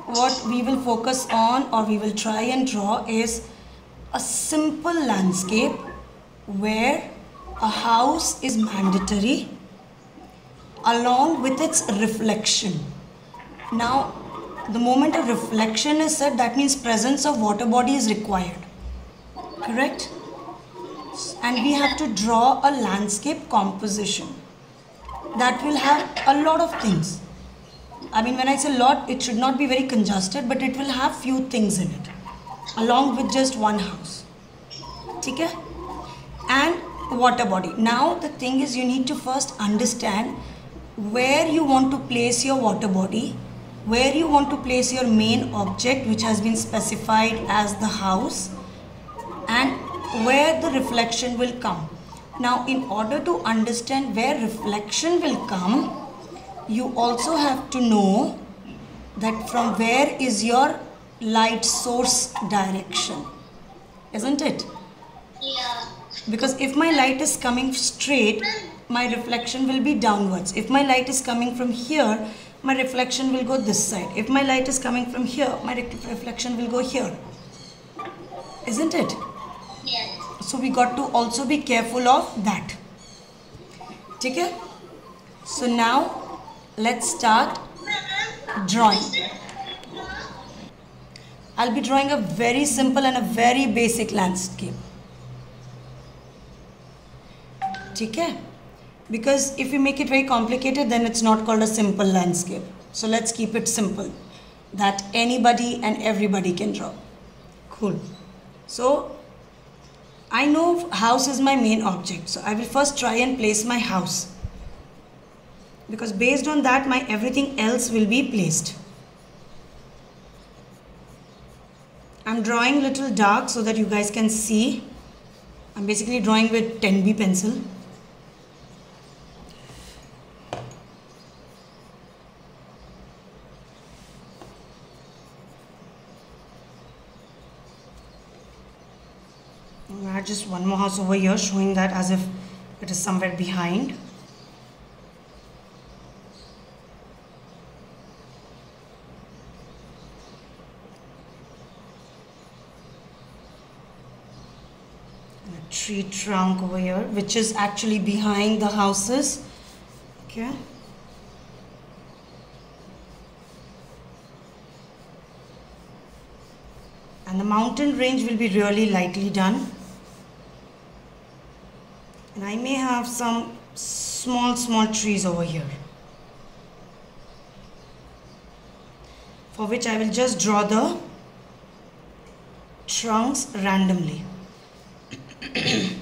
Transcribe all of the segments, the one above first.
what we will focus on, or we will try and draw, is a simple landscape where a house is mandatory along with its reflection. Now, the moment a reflection is said, that means presence of water body is required. Correct? And we have to draw a landscape composition that will have a lot of things. I mean, when I say lot, it should not be very congested, but it will have few things in it, along with just one house. Okay? And water body. Now, the thing is, you need to first understand where you want to place your water body, where you want to place your main object, which has been specified as the house, and where the reflection will come. Now, in order to understand where reflection will come, you also have to know that from where is your light source direction, isn't it? Yeah. Because if my light is coming straight, my reflection will be downwards. If my light is coming from here, my reflection will go this side. If my light is coming from here, my reflection will go here. Isn't it? Yes. So we got to also be careful of that. Okay? So now let's start drawing. I'll be drawing a very simple and a very basic landscape. Okay? Because if you make it very complicated, then it's not called a simple landscape. So let's keep it simple, that anybody and everybody can draw. Cool. So I know house is my main object. So I will first try and place my house, because based on that, my everything else will be placed. I'm drawing little dark so that you guys can see. I'm basically drawing with 10B pencil. I add just one more house over here, showing that as if it is somewhere behind. Tree trunk over here, which is actually behind the houses. Okay. And the mountain range will be really lightly done. And I may have some small trees over here, for which I will just draw the trunks randomly. Ma'am,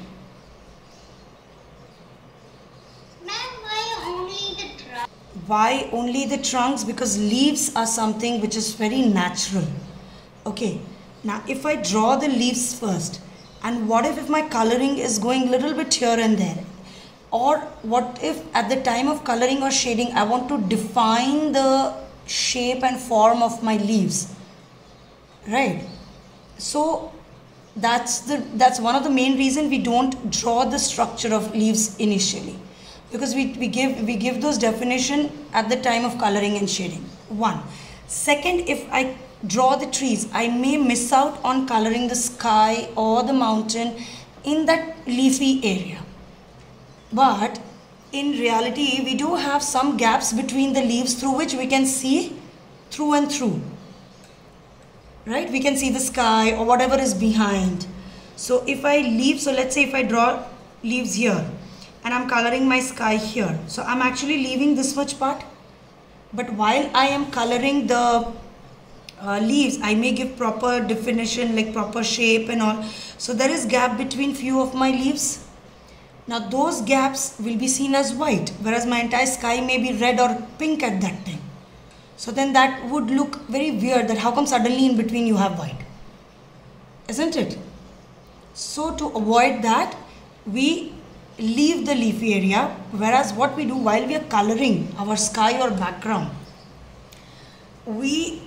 why only the trunk? Why only the trunks? Because leaves are something which is very natural. Okay, now if I draw the leaves first, and what if my coloring is going little bit here and there, or what if at the time of coloring or shading I want to define the shape and form of my leaves, right? So that's one of the main reason we don't draw the structure of leaves initially, because we give those definition at the time of coloring and shading. One. Second, if I draw the trees, I may miss out on coloring the sky or the mountain in that leafy area. But in reality, we do have some gaps between the leaves through which we can see through and through. Right? We can see the sky or whatever is behind. So if I leave, so let's say if I draw leaves here and I'm coloring my sky here. So I'm actually leaving this much part. But while I am coloring the leaves, I may give proper definition, like proper shape and all. So there is gap between few of my leaves. Now those gaps will be seen as white, whereas my entire sky may be red or pink at that time. So then that would look very weird, that how come suddenly in between you have white, isn't it? So to avoid that, we leave the leafy area, whereas what we do while we are coloring our sky or background, we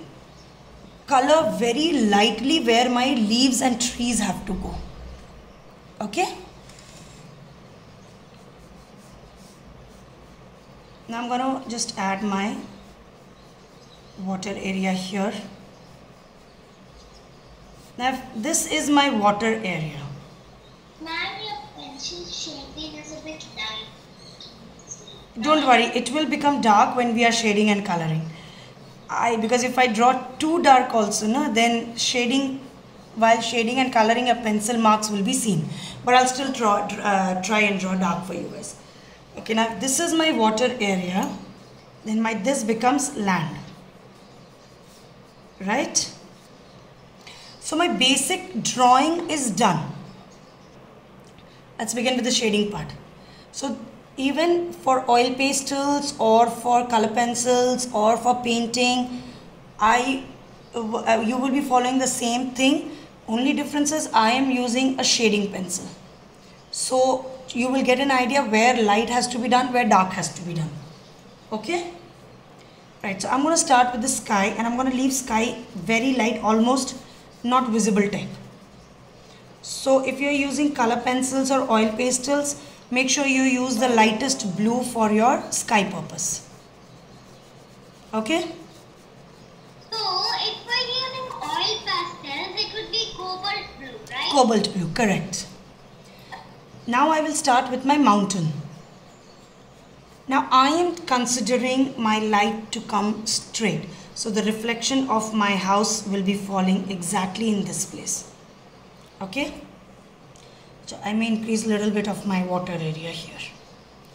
color very lightly where my leaves and trees have to go. Okay? Now I'm going to just add my water area here. Now this is my water area. Ma'am, your pencil shading is a bit light. Don't worry, it will become dark when we are shading and coloring. Because if I draw too dark also, no, then while shading and coloring, a pencil marks will be seen. But I'll still try and draw dark for you guys. Okay, now this is my water area. Then this becomes land. Right? So my basic drawing is done. Let's begin with the shading part. So even for oil pastels or for color pencils or for painting, you will be following the same thing. Only difference is I am using a shading pencil. So you will get an idea where light has to be done, where dark has to be done. Okay? Right, so I'm going to start with the sky and I'm going to leave sky very light, almost not visible type. So if you're using color pencils or oil pastels, make sure you use the lightest blue for your sky purpose. Okay? So if we're using oil pastels, it would be cobalt blue, right? Cobalt blue, correct. Now I will start with my mountain. Now I am considering my light to come straight. So the reflection of my house will be falling exactly in this place. Okay? So I may increase a little bit of my water area here.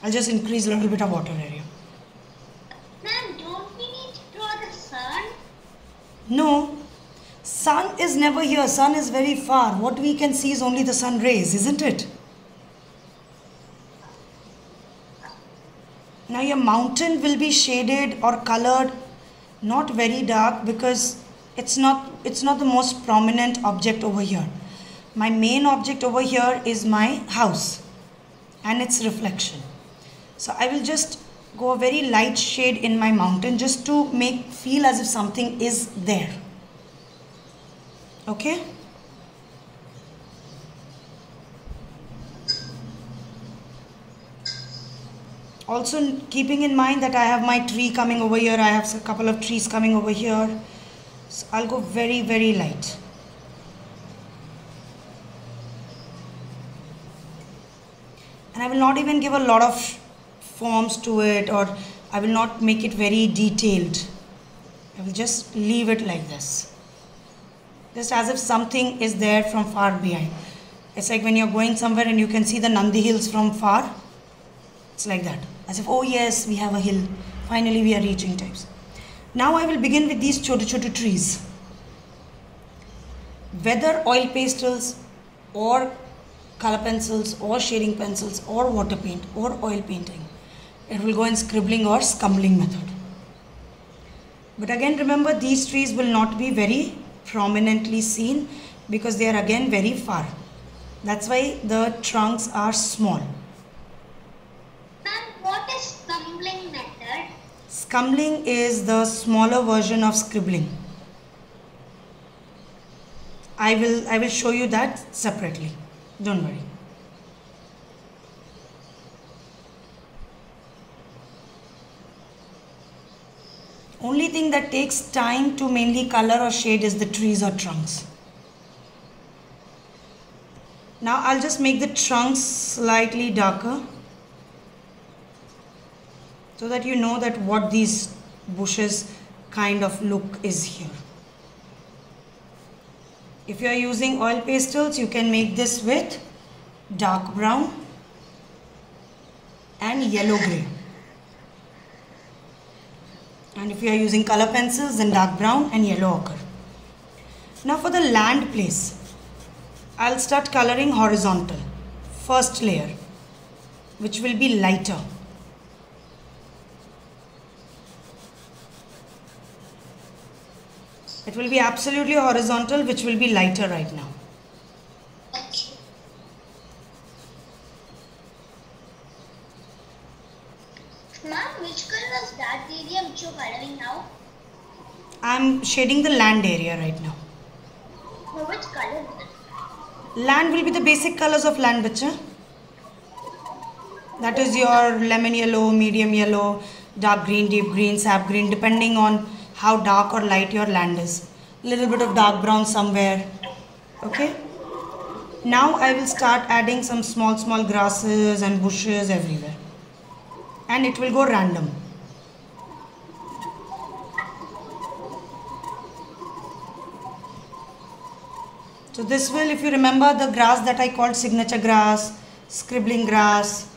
I'll just increase a little bit of water area. Ma'am, don't we need to draw the sun? No. Sun is never here. Sun is very far. What we can see is only the sun rays, isn't it? Now your mountain will be shaded or colored not very dark because it's not the most prominent object over here. My main object over here is my house and its reflection. So I will just go a very light shade in my mountain just to feel as if something is there. Okay? Also keeping in mind that I have my tree coming over here, I have a couple of trees coming over here. So I'll go very, very light. And I will not even give a lot of forms to it, or I will not make it very detailed. I will just leave it like this. Just as if something is there from far behind. It's like when you're going somewhere and you can see the Nandi Hills from far. It's like that. As if, oh yes, we have a hill. Finally we are reaching types. Now I will begin with these chotu trees. Whether oil pastels or color pencils or shading pencils or water paint or oil painting, it will go in scribbling or scumbling method. But again remember, these trees will not be very prominently seen because they are again very far. That's why the trunks are small. Ma'am, what is scumbling method? Scumbling is the smaller version of scribbling. I will show you that separately. Don't worry. Only thing that takes time to mainly color or shade is the trees or trunks. Now I'll just make the trunks slightly darker so that you know that what these bushes kind of look is here. If you are using oil pastels, you can make this with dark brown and yellow grey. And if you are using color pencils, then dark brown and yellow ochre. Now for the land place, I'll start coloring horizontal, first layer, which will be lighter. It will be absolutely horizontal, which will be lighter right now. Okay. Ma'am, which color was that area which you're coloring now? I'm shading the land area right now. No, which color is it? Land will be the basic colors of land, bacha. That is your lemon yellow, medium yellow, dark green, deep green, sap green, depending on how dark or light your land is. Little bit of dark brown somewhere. Okay. Now I will start adding some small grasses and bushes everywhere. And it will go random. So this will, if you remember the grass that I called signature grass, scribbling grass,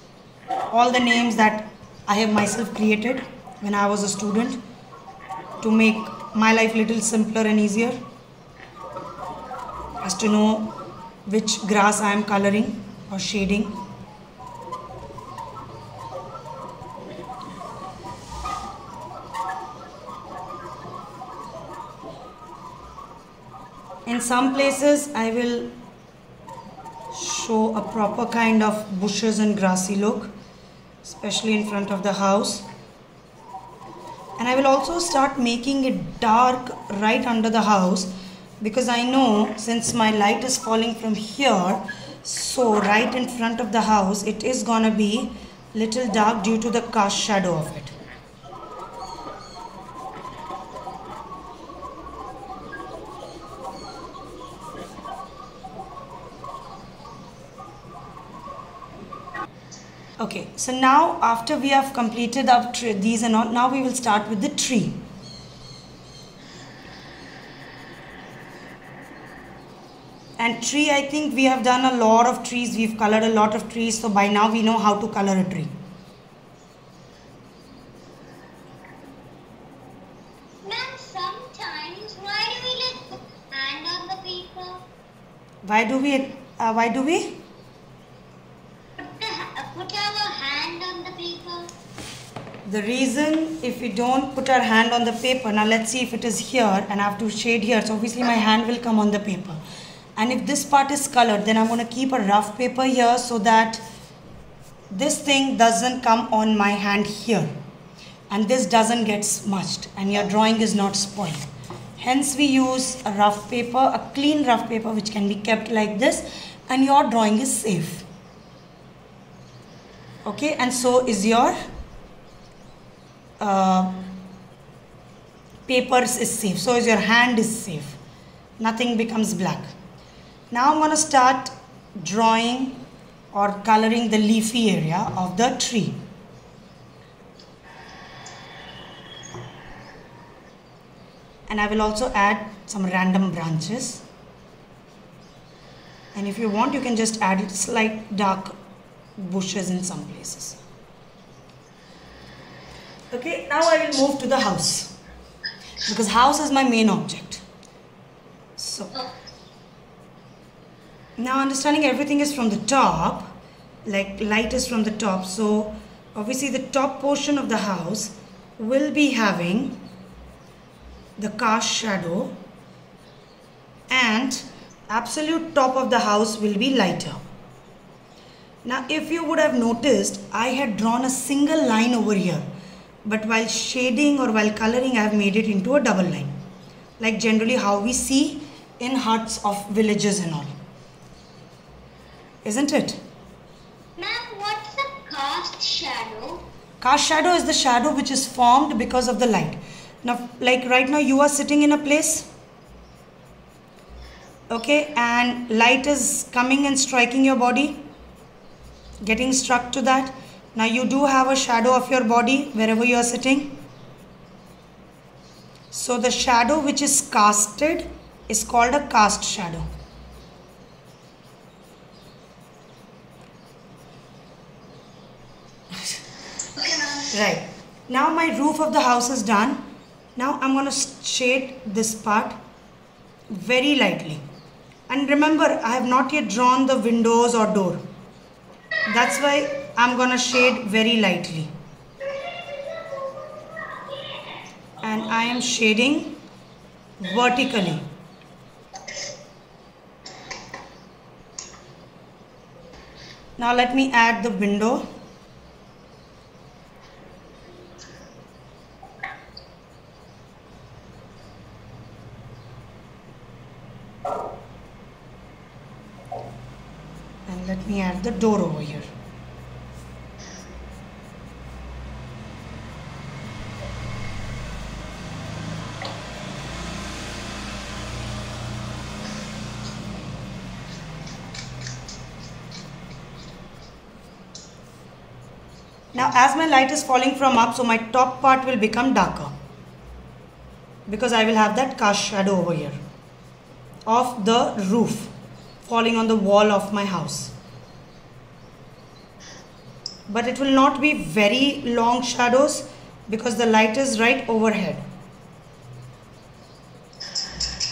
all the names that I have myself created when I was a student to make my life little simpler and easier, as to know which grass I am coloring or shading. In some places I will show a proper kind of bushes and grassy look, especially in front of the house. And I will also start making it dark right under the house, because I know since my light is falling from here, so right in front of the house it is gonna be little dark due to the cast shadow of it. Okay, so now after we have completed our these and all, now we will start with the tree. And tree, I think we have done a lot of trees, we've colored a lot of trees, so by now we know how to color a tree. Ma'am, sometimes why do we let hand on the paper? Why do we? Put our hand on the paper. The reason, if we don't put our hand on the paper, now let's see if it is here and I have to shade here, so obviously my hand will come on the paper. And if this part is colored, then I'm going to keep a rough paper here so that this thing doesn't come on my hand here. And this doesn't get smudged and your drawing is not spoiled. Hence we use a rough paper, a clean rough paper which can be kept like this, and your drawing is safe. Okay, and so is your papers is safe, so is your hand is safe. Nothing becomes black. Now I'm going to start drawing or coloring the leafy area of the tree. And I will also add some random branches. And if you want, you can just add slight dark bushes in some places. Okay, now I will move to the house, because house is my main object. So now understanding everything is from the top, like light is from the top, so obviously the top portion of the house will be having the cast shadow, and absolute top of the house will be lighter. Now if you would have noticed, I had drawn a single line over here, but while shading or while coloring I have made it into a double line, like generally how we see in huts of villages and all, isn't it? Ma'am, what's the cast shadow? Cast shadow is the shadow which is formed because of the light. Now like right now you are sitting in a place, okay, and light is coming and striking your body, getting struck to that. Now you do have a shadow of your body wherever you are sitting. So the shadow which is casted is called a cast shadow. Right. Now my roof of the house is done. Now I'm going to shade this part very lightly. And remember, I have not yet drawn the windows or door. That's why I'm going to shade very lightly. And I am shading vertically. Now let me add the window. And let me add the door over here. Now as my light is falling from up, so my top part will become darker because I will have that cast shadow over here of the roof falling on the wall of my house. But it will not be very long shadows because the light is right overhead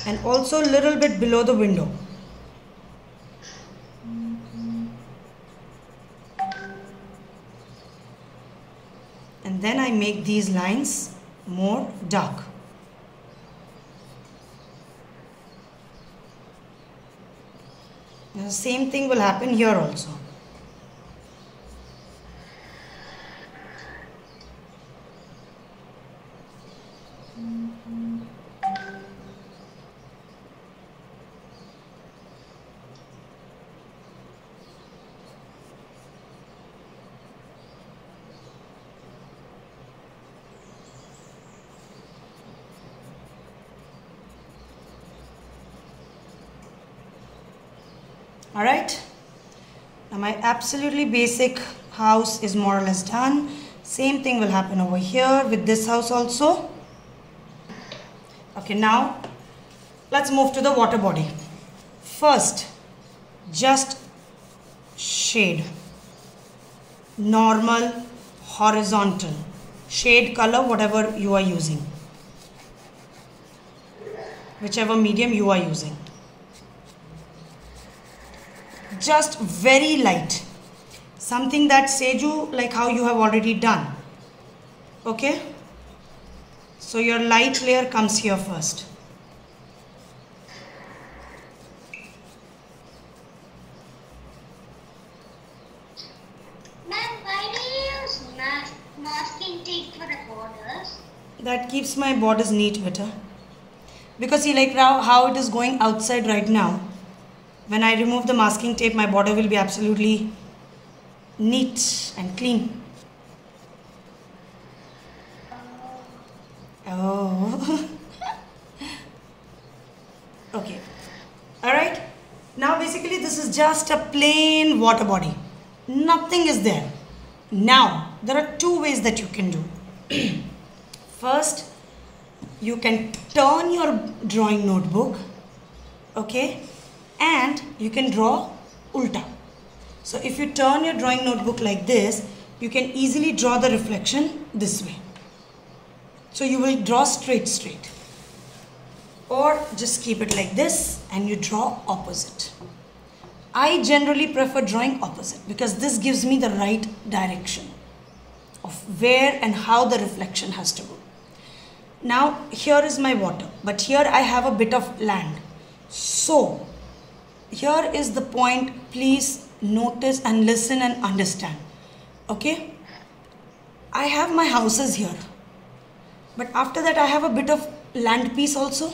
and also a little bit below the window. And then I make these lines more dark. Now the same thing will happen here also. Alright, now my absolutely basic house is more or less done. Same thing will happen over here with this house also. Okay, now let's move to the water body. First, just shade. Normal, horizontal. Shade color, whatever you are using. Whichever medium you are using. Just very light, something that Seju, like how you have already done. Okay, so your light layer comes here first. Ma'am, why do you use masking tape for the borders? That keeps my borders neat better, because see, like now how it is going outside right now. When I remove the masking tape, my border will be absolutely neat and clean. Oh. Okay. Alright. Now basically this is just a plain water body. Nothing is there. Now, there are two ways that you can do. First, you can turn your drawing notebook. Okay. And you can draw ulta. So if you turn your drawing notebook like this, you can easily draw the reflection this way. So you will draw straight. Or just keep it like this and you draw opposite. I generally prefer drawing opposite because this gives me the right direction of where and how the reflection has to go. Now here is my water, but here I have a bit of land. So here is the point, please notice and listen and understand. Okay, I have my houses here, but after that I have a bit of land piece also.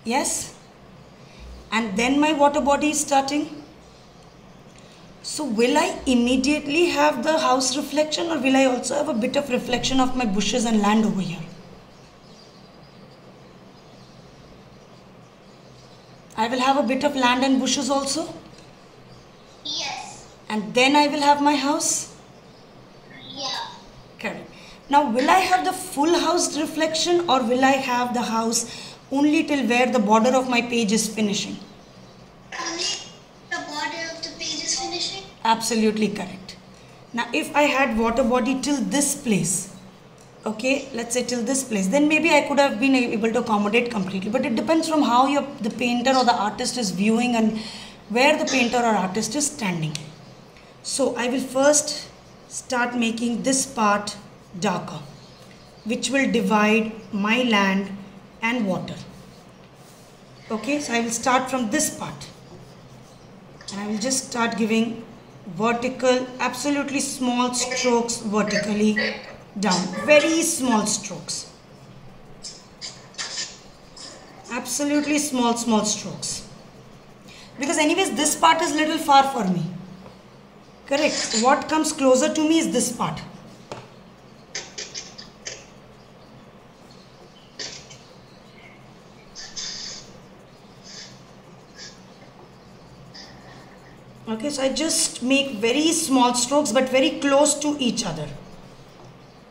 Yes, and then my water body is starting. So will I immediately have the house reflection, or will I also have a bit of reflection of my bushes and land over here? I will have a bit of land and bushes also? Yes. And then I will have my house? Yeah. Correct. Now will I have the full house reflection, or will I have the house only till where the border of my page is finishing? Only the border of the page is finishing? Absolutely correct. Now if I had water body till this place, okay, let's say till this place, then maybe I could have been able to accommodate completely, but it depends from how the painter or the artist is viewing and where the painter or artist is standing. So I will first start making this part darker, which will divide my land and water. Okay, so I will start from this part and I will just start giving vertical, absolutely small strokes vertically down, very small strokes, absolutely small strokes, because anyways this part is little far for me. Correct. What comes closer to me is this part. Okay, so I just make very small strokes but very close to each other.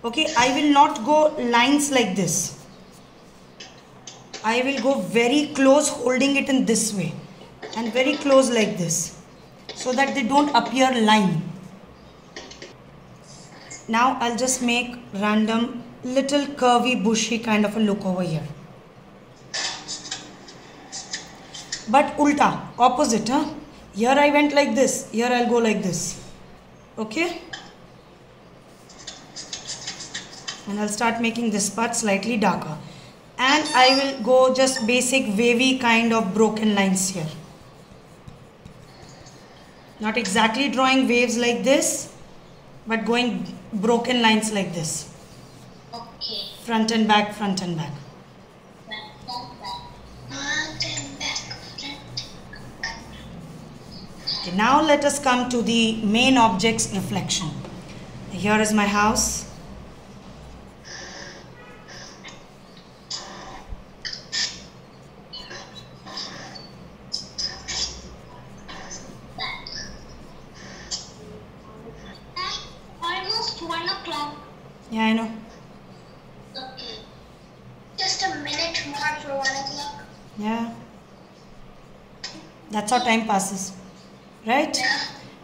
Okay, I will not go lines like this. I will go very close, holding it in this way and very close like this, so that they don't appear line. Now I'll just make random little curvy bushy kind of a look over here. But ulta, opposite, huh? Here I went like this, here I'll go like this. Okay? And I'll start making this part slightly darker. And I will go just basic wavy kind of broken lines here. Not exactly drawing waves like this, but going broken lines like this. Okay. Front and back, front and back. Okay, now let us come to the main object's reflection. Here is my house. Almost 1 o'clock. Yeah, I know. Okay. Just a minute more for 1 o'clock. Yeah. That's how time passes. Right? Yeah.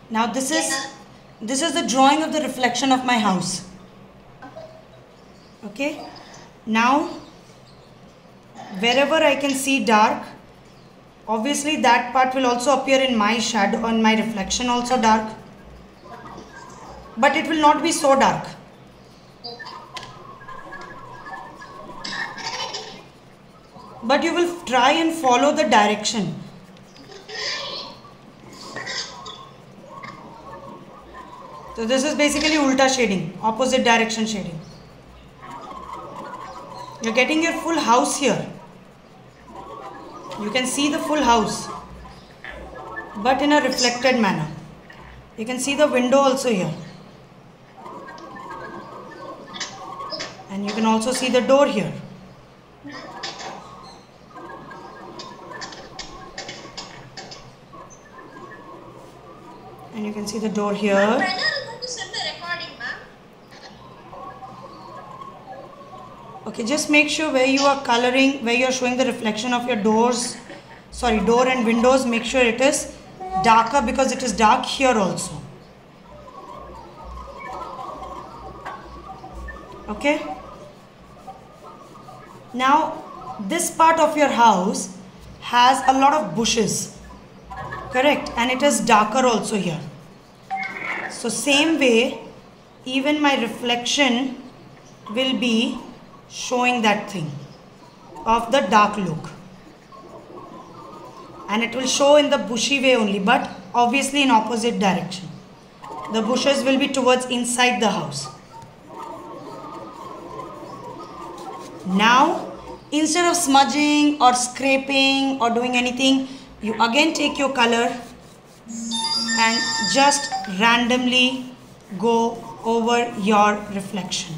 Now this is the drawing of the reflection of my house. Okay? Now wherever I can see dark, obviously that part will also appear in my shadow, on my reflection also dark. But it will not be so dark. But you will try and follow the direction. So this is basically ulta shading, opposite direction shading. You're getting your full house here. You can see the full house, but in a reflected manner. You can see the window also here. And you can also see the door here. And you can see the door here. When are you going to send the recording, ma'am? Okay, just make sure where you are coloring, where you are showing the reflection of your doors, door and windows, make sure it is darker because it is dark here also. Okay? Now, this part of your house has a lot of bushes. Correct? And it is darker also here. So same way, even my reflection will be showing that thing of the dark look. And it will show in the bushy way only, but obviously in opposite direction. The bushes will be towards inside the house. Now, instead of smudging or scraping or doing anything, you again take your color and just randomly go over your reflection.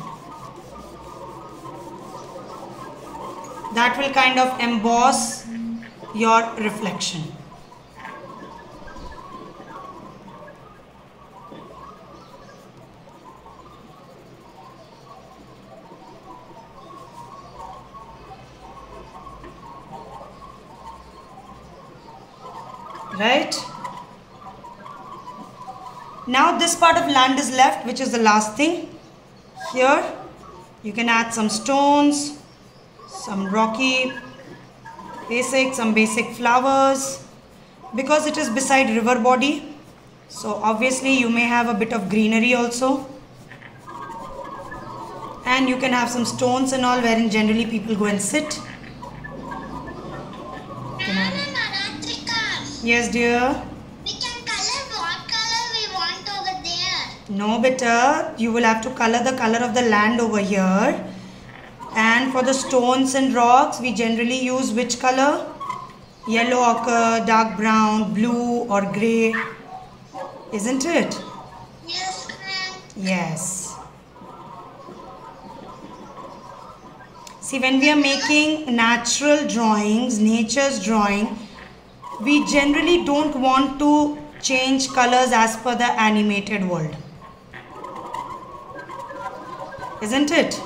That will kind of emboss your reflection. Right? Now this part of land is left, which is the last thing. Here you can add some stones, some rocky some basic flowers, because it is beside river body, so obviously you may have a bit of greenery also, and you can have some stones and all wherein generally people go and sit. Yes, dear. We can color what color we want over there. No, beta. You will have to color the color of the land over here. And for the stones and rocks, we generally use which color? Yellow ochre, dark brown, blue or grey. Isn't it? Yes, ma'am. Yes. See, when we are making natural drawings, nature's drawing, we generally don't want to change colors as per the animated world. Isn't it?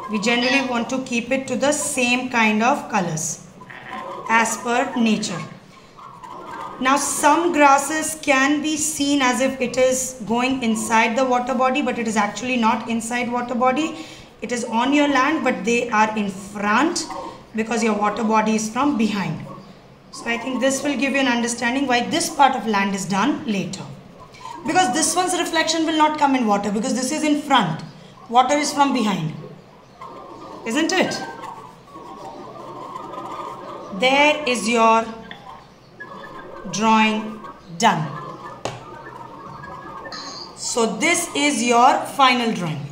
We generally want to keep it to the same kind of colors as per nature. Now some grasses can be seen as if it is going inside the water body, but it is actually not inside water body. It is on your land, but they are in front because your water body is from behind. So I think this will give you an understanding why this part of land is done later. Because this one's reflection will not come in water because this is in front. Water is from behind. Isn't it? There is your drawing done. So this is your final drawing.